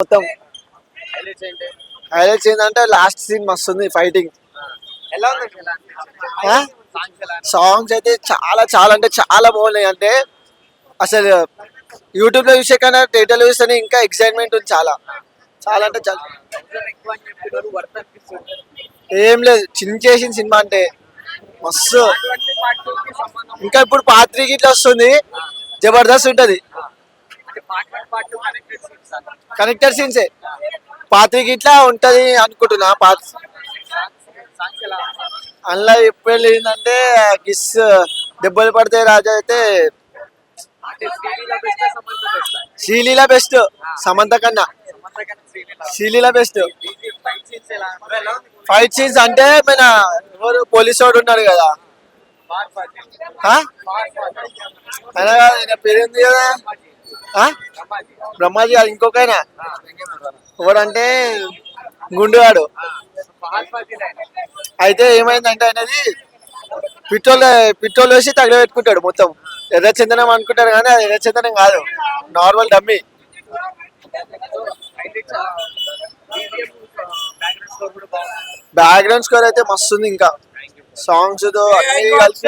మొత్తం హైలైట్స్ ఏంటంటే last scene మస్తు ఉంది ఫైటింగ్. ఎలా ఉంది సాంగ్స్ అయితే చాలా చాలా అంటే చాలా బాగున్నాయి. అంటే అసలు యూట్యూబ్ లో చూసే కన్నా థియేటర్ లో చూస్తేనే ఇంకా ఎక్సైట్మెంట్ ఉంది. చాలా చాలా అంటే చాలా. ఏం లేదు, చించేసిన సినిమా అంటే మస్తు. ఇంకా ఇప్పుడు పార్ట్ 3 గిట్లా వస్తుంది, జబర్దస్త్ ఉంటది. కనెక్టర్ సీన్సే పార్ట్ 3 గిట్లా ఉంటది అనుకుంటున్నా. పార్ట్ అందులో ఇప్పుడు ఏంటంటే గిస్ దెబ్బలు పడితే రాజా అయితే శ్రీలీల బెస్ట్, సమంత కన్నా శ్రీలీల బెస్ట్. ఫైట్ సీన్స్ అంటే మన ఎవరు పోలీసు వాడు ఉన్నాడు కదా, ఆయన పేరుంది కదా, బ్రహ్మాజీ. అది ఇంకొకైనా ఎవడంటే గుండుగాడు. అయితే ఏమైందంటే అనేది పిట్రోల్ వేసి తగలబెట్టుకుంటాడు మొత్తం. ఎర్రచందనం అనుకుంటారు కానీ అది ఎర్రచందనం కాదు, నార్మల్ డమ్మీ. బ్యాక్గ్రౌండ్ స్కోర్ అయితే మస్తు ఉంది. ఇంకా సాంగ్స్ తో అన్ని కలిసి